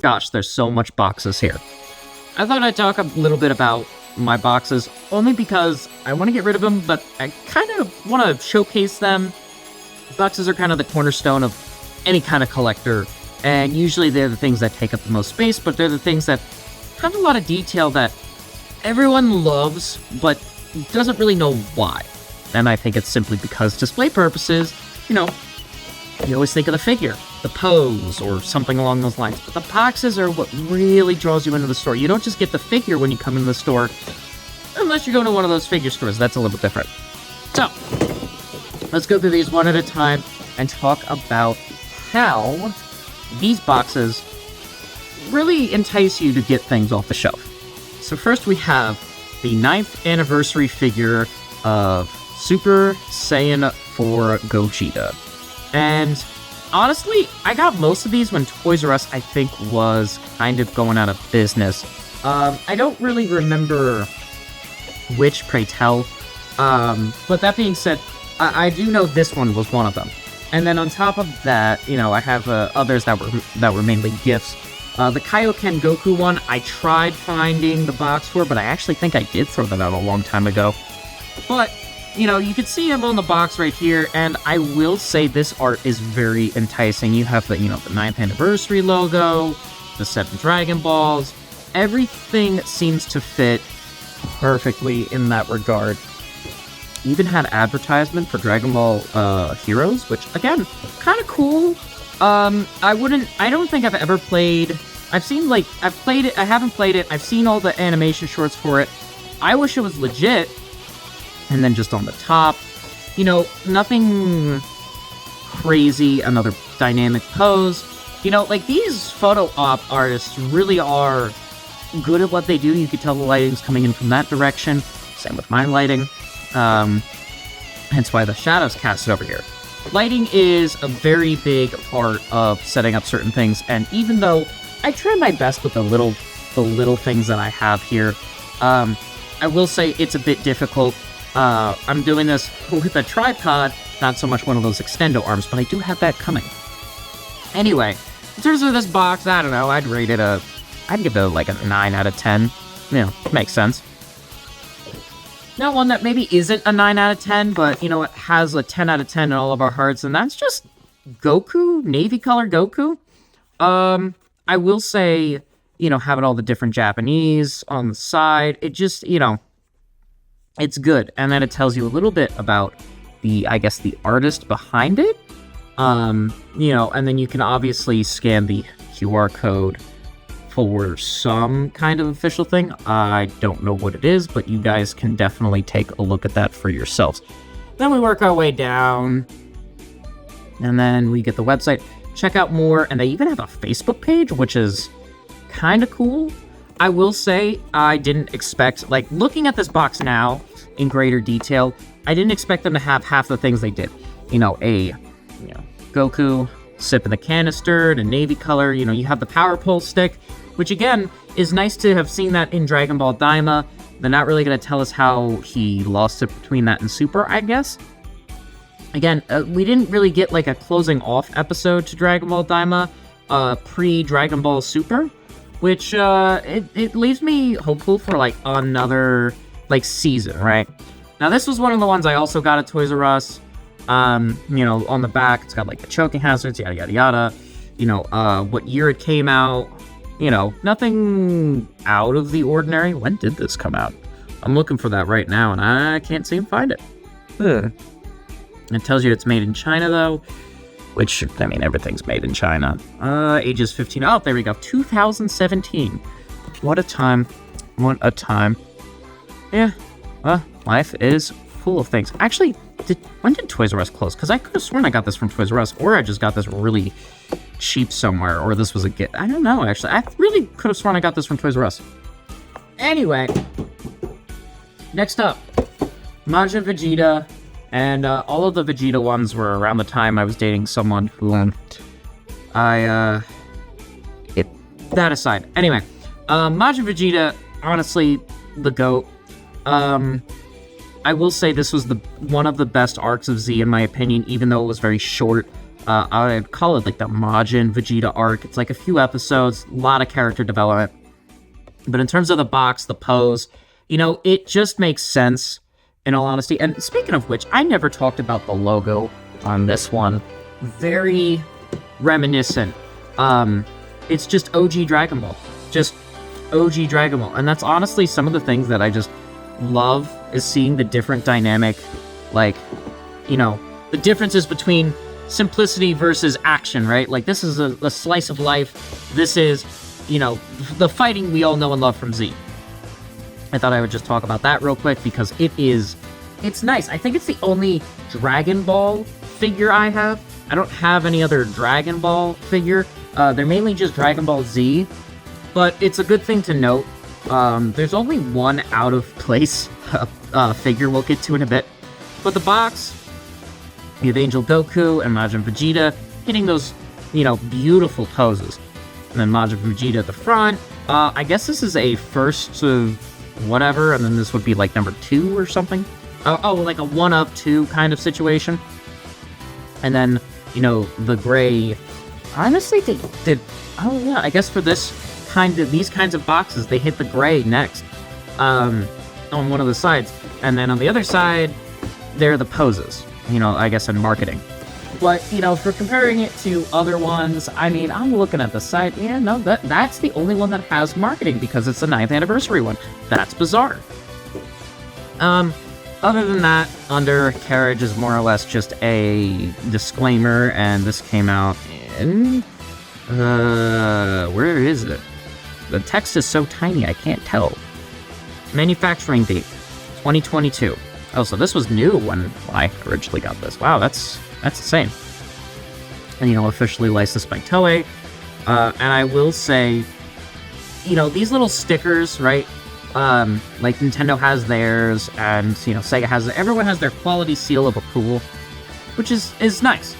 Gosh, there's so much boxes here. I thought I'd talk a little bit about my boxes, only because I want to get rid of them, but I kind of want to showcase them. Boxes are kind of the cornerstone of any kind of collector, and usually they're the things that take up the most space, but they're the things that have a lot of detail that everyone loves, but doesn't really know why. And I think it's simply because display purposes, you always think of the figure, the pose, or something along those lines. But the boxes are what really draws you into the store. You don't just get the figure when you come into the store, unless you're going to one of those figure stores. That's a little bit different. So, let's go through these one at a time and talk about how these boxes really entice you to get things off the shelf. So first we have the 9th anniversary figure of Super Saiyan 4 Gogeta. And honestly, I got most of these when Toys R Us, I think, was kind of going out of business. I don't really remember which, pray tell. But that being said, I do know this one was one of them. And then on top of that, I have others that were mainly gifts. The Kaioken Goku one, I tried finding the box for, but I actually think I did throw that out a long time ago. But, you can see him on the box right here, and I will say this art is very enticing. You have the 9th anniversary logo, the 7 Dragon Balls. Everything seems to fit perfectly in that regard. Even had advertisement for Dragon Ball Heroes, which, again, kind of cool. I don't think I've ever played... I've played it, I haven't played it, I've seen all the animation shorts for it. I wish it was legit. And then just on the top, nothing crazy, another dynamic pose. These photo op artists really are good at what they do. You could tell the lighting's coming in from that direction. Same with my lighting. Hence why the shadows casted over here. Lighting is a very big part of setting up certain things, and even though I try my best with the little things that I have here, I will say it's a bit difficult. I'm doing this with a tripod, not so much one of those extendo arms, but I do have that coming. Anyway, in terms of this box, I don't know, I'd give it like a 9 out of 10. Makes sense. Now, one that maybe isn't a 9 out of 10, but, it has a 10 out of 10 in all of our hearts, and that's just Goku, Navy color Goku. I will say, having all the different Japanese on the side, it just, it's good. And then it tells you a little bit about the artist behind it. And then you can obviously scan the QR code for some kind of official thing. I don't know what it is, but you guys can definitely take a look at that for yourselves. Then we work our way down, and then we get the website. Check out more, and they even have a Facebook page, which is kind of cool. I will say, I didn't expect, looking at this box now in greater detail, I didn't expect them to have half the things they did. Goku sipping the canister, the navy color, you have the power pole stick, which again, is nice to have seen that in Dragon Ball Daima. They're not really going to tell us how he lost it between that and Super, I guess. Again, we didn't really get a closing off episode to Dragon Ball Daima, pre-Dragon Ball Super, which, it leaves me hopeful for, another, season, right? Now, this was one of the ones I also got at Toys R Us. On the back, it's got, the choking hazards, yada, yada, yada. What year it came out. Nothing out of the ordinary. When did this come out? I'm looking for that right now, and I can't seem to find it. It tells you it's made in China, though, which, everything's made in China. Ages 15. Oh, there we go. 2017. What a time. What a time. Yeah. Life is full of things. Actually, when did Toys R Us close? Because I could have sworn I got this from Toys R Us, or I just got this really cheap somewhere, or this was a gift. I don't know, actually. I really could have sworn I got this from Toys R Us. Anyway, next up, Majin Vegeta, and all of the Vegeta ones were around the time I was dating someone who, that aside. Anyway, Majin Vegeta, honestly, the GOAT. I will say this was one of the best arcs of Z, in my opinion, even though it was very short. I'd call it like the Majin Vegeta arc. It's like a few episodes, a lot of character development. But in terms of the box, the pose, it just makes sense, in all honesty. And speaking of which, I never talked about the logo on this one. Very reminiscent. It's just OG Dragon Ball. Just OG Dragon Ball. And that's honestly some of the things that I just love, is seeing the different dynamic, the differences between simplicity versus action, right? Like, this is a slice of life. This is, the fighting we all know and love from Z. I thought I would just talk about that real quick because it's nice. I think it's the only Dragon Ball figure I have. I don't have any other Dragon Ball figure. They're mainly just Dragon Ball Z, but it's a good thing to note. There's only one out of place figure we'll get to in a bit. But the box, you have Angel Goku and Majin Vegeta hitting those, beautiful poses. And then Majin Vegeta at the front. I guess this is a first of whatever, and then this would be like number 2 or something. Like a 1 of 2 kind of situation. And then, the gray. Honestly, I guess for these kinds of boxes, they hit the gray next. On one of the sides. And then on the other side, they're the poses, I guess in marketing. But, for comparing it to other ones, I'm looking at the side, that's the only one that has marketing because it's the 9th anniversary one. That's bizarre. Other than that, undercarriage is more or less just a disclaimer, and this came out in... where is it? The text is so tiny, I can't tell. Manufacturing date, 2022. Oh, so this was new when I originally got this. Wow, that's insane. And, officially licensed by Toei. And I will say, these little stickers, right? Like Nintendo has theirs, and, Sega has it. Everyone has their quality seal of approval, which is nice.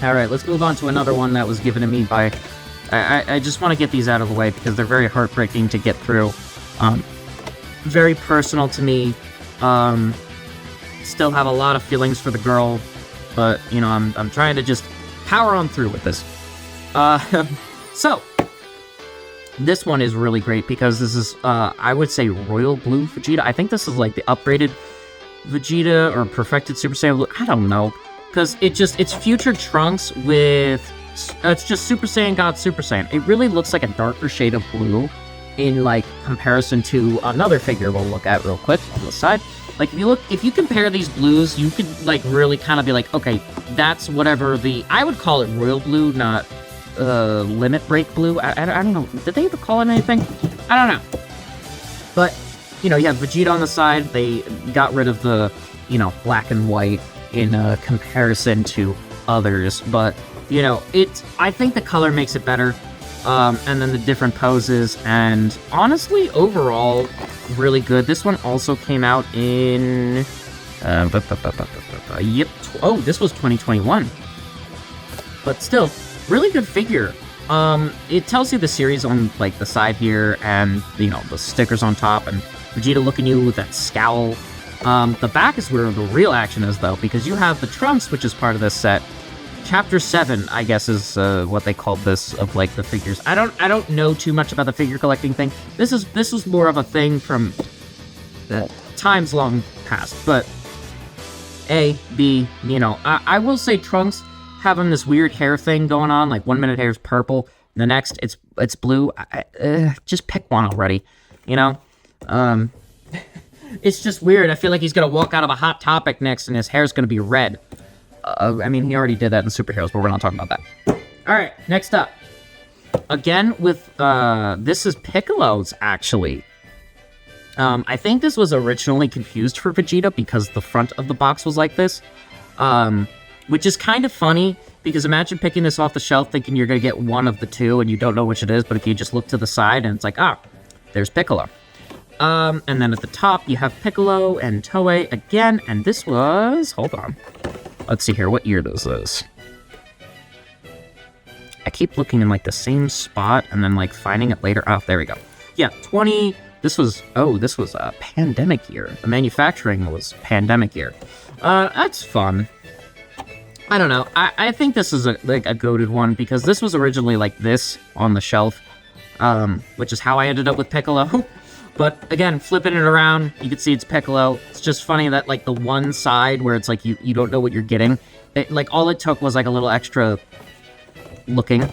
Alright, let's move on to another one that was given to me by... I just want to get these out of the way because they're very heartbreaking to get through. Very personal to me. Still have a lot of feelings for the girl, but, I'm trying to just power on through with this. So, this one is really great because this is, I would say, Royal Blue Vegeta. I think this is like the upgraded Vegeta or perfected Super Saiyan Blue. I don't know. Because it's future Trunks with... It's just Super Saiyan God Super Saiyan. It really looks like a darker shade of blue in, comparison to another figure we'll look at real quick on the side. If you compare these blues, you could, really kind of be like, okay, that's whatever I would call it Royal Blue, not, Limit Break Blue. I don't know. Did they ever call it anything? I don't know. But, you have Vegeta on the side. They got rid of the, black and white in comparison to others, but I think the color makes it better, and then the different poses, and honestly, overall, really good. This one also came out in, yep, this was 2021, but still, really good figure. It tells you the series on, the side here, and, the stickers on top, and Vegeta looking at you with that scowl. The back is where the real action is, though, because you have the Trunks, which is part of this set. Chapter 7, I guess, is what they called this, of, the figures. I don't know too much about the figure collecting thing. This was more of a thing from times long past, but A, B, I will say Trunks having this weird hair thing going on, 1 minute hair's purple, the next it's blue. Just pick one already, It's just weird. I feel like he's gonna walk out of a Hot Topic next and his hair's gonna be red. He already did that in Superheroes, but we're not talking about that. Alright, next up. Again, with, this is Piccolo's, actually. I think this was originally confused for Vegeta because the front of the box was like this. Which is kind of funny, because imagine picking this off the shelf thinking you're gonna get one of the two and you don't know which it is, but if you just look to the side and it's like, there's Piccolo. And then at the top, you have Piccolo and Toei again, and this was... Hold on. Let's see here, what year this is. I keep looking in, the same spot, and then, finding it later. Oh, there we go. Yeah, this was a pandemic year. The manufacturing was pandemic year. That's fun. I don't know. I think this is a goated one because this was originally like this on the shelf, which is how I ended up with Piccolo. But again, flipping it around, you can see it's Piccolo. It's just funny that like the one side where it's like you don't know what you're getting, like all it took was like a little extra looking.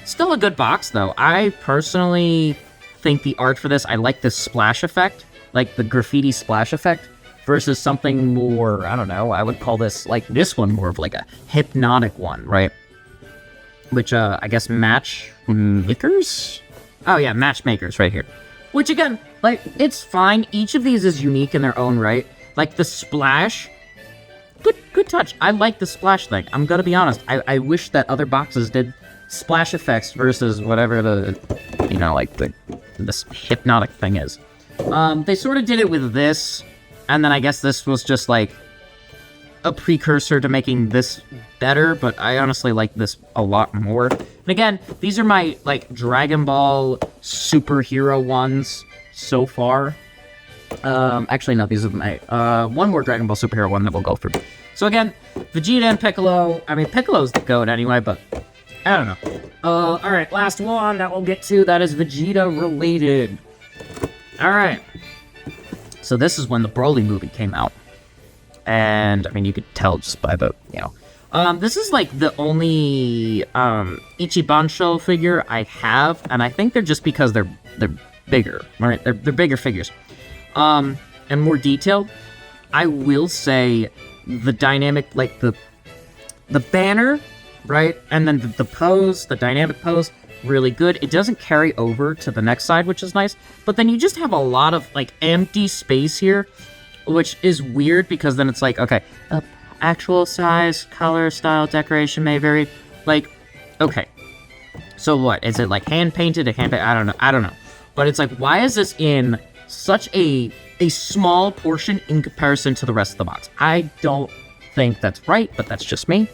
Still a good box though. I personally think the art for this, I like the splash effect, like the graffiti splash effect, versus something more, I don't know, I would call this, like this one, more of like a hypnotic one, right? Which, I guess matchmakers? Oh yeah, matchmakers right here. Which again, like, it's fine. Each of these is unique in their own right. Like the splash, good touch. I like the splash thing. I'm gonna be honest. I wish that other boxes did splash effects versus whatever the, you know, like this hypnotic thing is. They sort of did it with this, and then I guess this was just like a precursor to making this better, but I honestly like this a lot more. And again, these are my like Dragon Ball superhero ones so far. Actually, no, these are my one more Dragon Ball superhero one that we'll go through. So again, Vegeta and Piccolo. I mean, Piccolo's the goat anyway, but I don't know. All right, last one that we'll get to that is Vegeta related. All right. So this is when the Broly movie came out. And, I mean, you could tell just by the, you know. This is, like, the only, Ichibansho figure I have. And I think they're just because they're bigger, right? They're bigger figures. And more detailed. I will say the dynamic, like, the banner, right? And then the pose, the dynamic pose, really good. It doesn't carry over to the next side, which is nice. But then you just have a lot of, like, empty space here, which is weird because then it's like, okay, actual size, color, style, decoration may vary. Like, okay. So what? Is it, like, hand-painted? I don't know. But it's like, why is this in such a small portion in comparison to the rest of the box? I don't think that's right, but that's just me.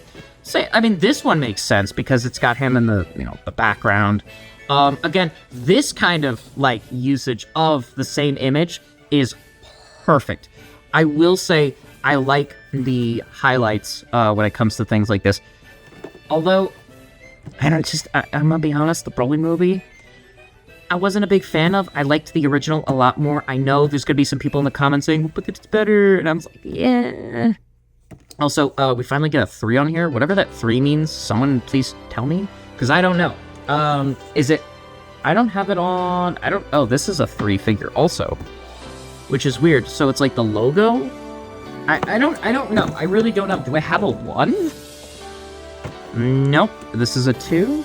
I mean, this one makes sense because it's got him in the, you know, the background. Again, this kind of, like, usage of the same image is perfect. I will say I like the highlights when it comes to things like this. Although, I'm gonna be honest, the Broly movie, I wasn't a big fan of. I liked the original a lot more. I know there's gonna be some people in the comments saying, but it's better, and I'm like, yeah. Also, we finally get a 3 on here. Whatever that 3 means, someone please tell me, because I don't know. Is it... I don't have it on... Oh, this is a 3 figure also, which is weird. So it's like the logo? I don't know. I really don't know. Do I have a 1? Nope. This is a 2?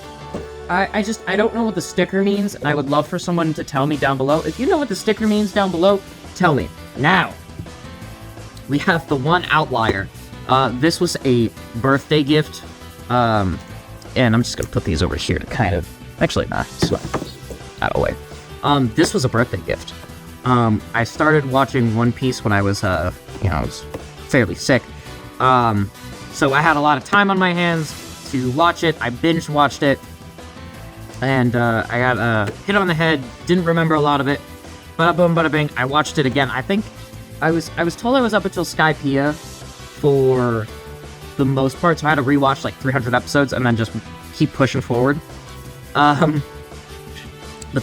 I don't know what the sticker means, and I would love for someone to tell me down below. If you know what the sticker means down below, tell me. Now, we have the one outlier. This was a birthday gift, and I'm just gonna put these over here to kind of... Actually, nah, out of the way. This was a birthday gift. I started watching One Piece when I was, I was fairly sick. So I had a lot of time on my hands to watch it. I binge watched it, and I got hit on the head. Didn't remember a lot of it. Bada boom, bada bing. I watched it again. I think I was told I was up until Skypiea for the most part, so I had to rewatch like 300 episodes and then just keep pushing forward. But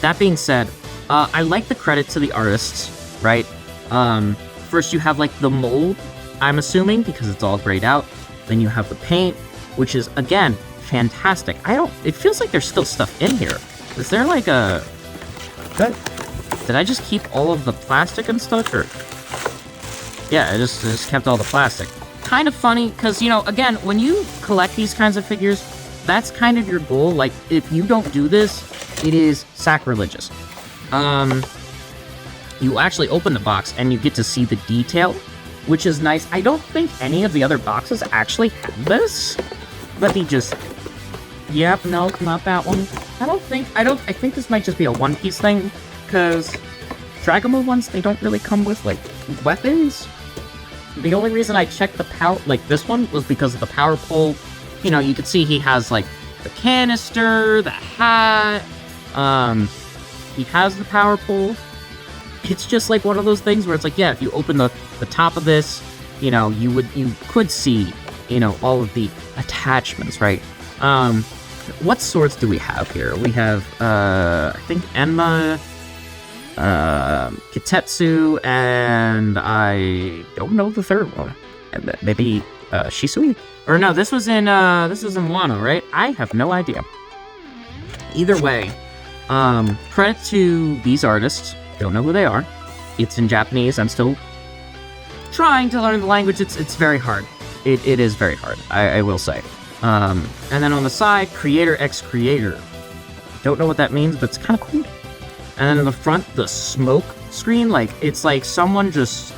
that being said, I like the credit to the artists, right? First you have like the mold, I'm assuming, because it's all grayed out. Then you have the paint, which is, again, fantastic. It feels like there's still stuff in here. Is there like a... Did I just keep all of the plastic and stuff, or... Yeah, I just kept all the plastic. Kind of funny, because, you know, again, when you collect these kinds of figures, that's kind of your goal. Like, if you don't do this, it is sacrilegious. You actually open the box, and you get to see the detail, which is nice. I don't think any of the other boxes actually have this. Let me just... Yep, no, not that one. I think this might just be a One Piece thing, because Dragon Ball ones, they don't really come with, like, weapons. The only reason I checked the power, like this one, was because of the power pole. You know, you can see he has, like, the canister, the hat, he has the power pole. It's just, like, one of those things where it's like, yeah, if you open the top of this, you know, you could see, all of the attachments, right? What swords do we have here? We have, I think Enma, Kitetsu, and I don't know the third one. Maybe, Shisui? Or no, this was in Wano, right? I have no idea. Either way, credit to these artists. Don't know who they are. It's in Japanese. I'm still trying to learn the language. It's very hard. It is very hard, I will say. And then on the side, Creator X Creator. Don't know what that means, but it's kind of cool. And then in the front, the smoke screen, like, it's like someone just,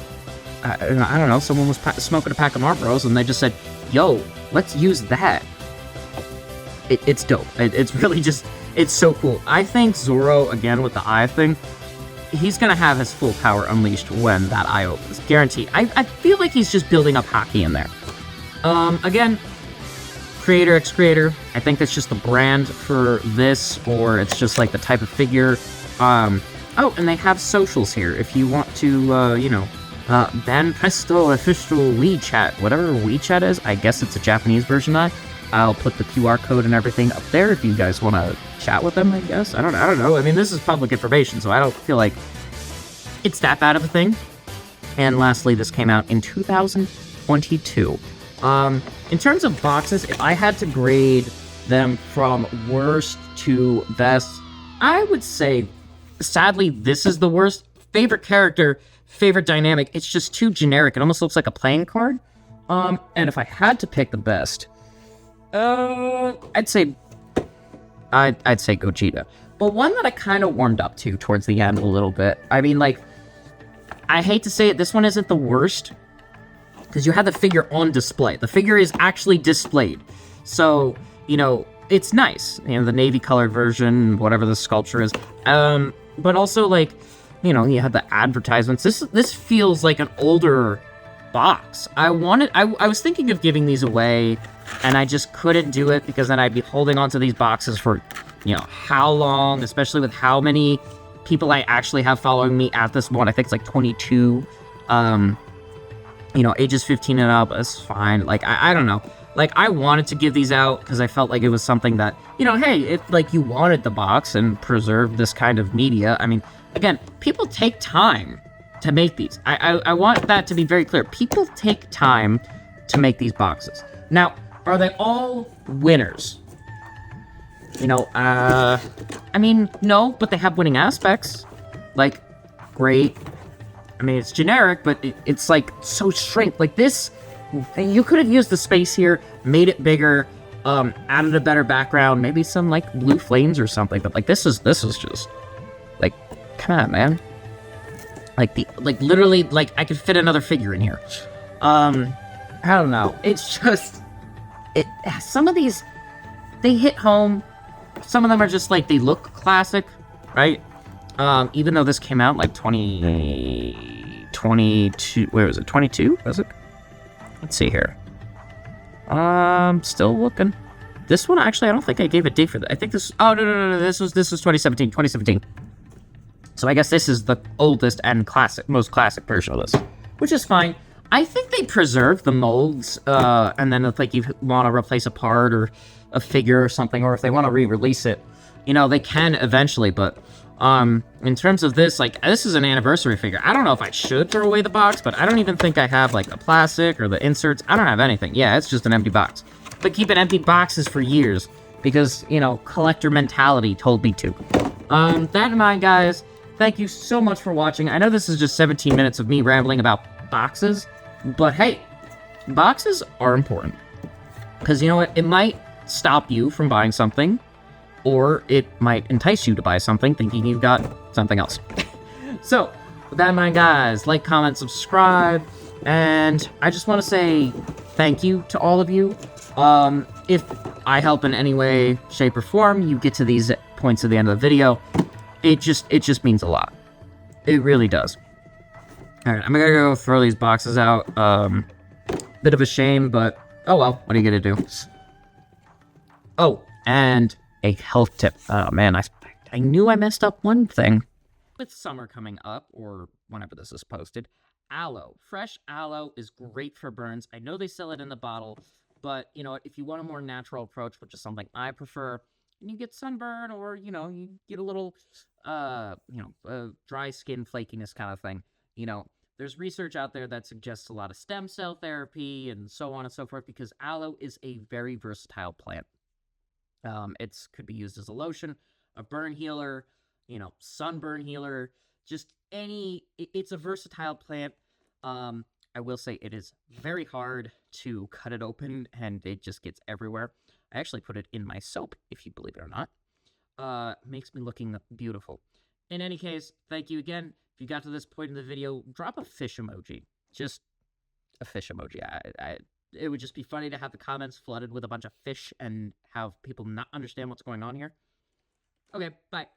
I don't know, someone was smoking a pack of Marlboros, and they just said, yo, let's use that. It's dope. It's really just, it's so cool. I think Zoro, again, with the eye thing, he's gonna have his full power unleashed when that eye opens. Guaranteed. I feel like he's just building up hockey in there. Again, Creator X Creator. I think that's just the brand for this, or it's just like the type of figure. Oh, and they have socials here. If you want to, Banpresto official WeChat, whatever WeChat is. I guess it's a Japanese version of that. I'll put the QR code and everything up there if you guys want to chat with them, I guess. I don't know. I mean, this is public information, so I don't feel like it's that bad of a thing. And lastly, this came out in 2022. In terms of boxes, if I had to grade them from worst to best, I would say, sadly, this is the worst. Favorite character, favorite dynamic, it's just too generic. It almost looks like a playing card. And if I had to pick the best, I'd say Gogeta. But one that I kind of warmed up to towards the end a little bit. I mean, like, I hate to say it, this one isn't the worst, because you have the figure on display. The figure is actually displayed. So, it's nice. The navy colored version, whatever the sculpture is. But also, like, you have the advertisements. This feels like an older box. I was thinking of giving these away, and I just couldn't do it, because then I'd be holding onto these boxes for, how long, especially with how many people I actually have following me at this one. I think it's like 22. Ages 15 and up is fine. Like, I don't know. Like, I wanted to give these out because I felt like it was something that, hey, if, like, you wanted the box and preserve this kind of media. I mean, again, people take time to make these. I want that to be very clear. People take time to make these boxes. Now, are they all winners? I mean, no, but they have winning aspects. Like, great. I mean, it's generic, but it's like so shrink. Like this, you could have used the space here, made it bigger, added a better background, maybe some like blue flames or something. But like this is just like, come on, man. Like literally, like I could fit another figure in here. I don't know. It's just some of these, they hit home. Some of them are just like, they look classic, right? Even though this came out like 2022, where was it? 22? Was it? Let's see here. Still looking. This one, actually, I don't think I gave a date for that. I think this, oh, no. This was 2017. So I guess this is the oldest and most classic version of this, which is fine. I think they preserve the molds, and then if like you want to replace a part or a figure or something, or if they want to re-release it, they can eventually, but in terms of this, like, this is an anniversary figure. I don't know if I should throw away the box, but I don't even think I have, like, the plastic or the inserts. I don't have anything. Yeah, it's just an empty box. But keeping empty boxes for years, because, collector mentality told me to. That in mind, guys, thank you so much for watching. I know this is just 17 minutes of me rambling about boxes, but hey, boxes are important. Because, you know what? It might stop you from buying something, or it might entice you to buy something thinking you've got something else. So, with that in mind, guys, like, comment, subscribe, and I just want to say thank you to all of you. If I help in any way, shape, or form, you get to these points at the end of the video, it just means a lot. It really does. Alright, I'm gonna go throw these boxes out. Bit of a shame, but oh well, what are you gonna do? Oh, and a health tip. Oh man, I knew I messed up one thing. With summer coming up, or whenever this is posted, aloe. Fresh aloe is great for burns. I know they sell it in the bottle, But, you know, if you want a more natural approach, which is something I prefer, and you get sunburn or, you know, you get a little, dry skin flakiness kind of thing, you know, there's research out there that suggests a lot of stem cell therapy and so on and so forth because aloe is a very versatile plant. It could be used as a lotion, a burn healer, you know, sunburn healer, just it's a versatile plant. I will say it is very hard to cut it open and it just gets everywhere. I actually put it in my soap, if you believe it or not. Makes me looking beautiful. In any case, thank you again. If you got to this point in the video, drop a fish emoji. Just a fish emoji. It would just be funny to have the comments flooded with a bunch of fish and have people not understand what's going on here. Okay, bye.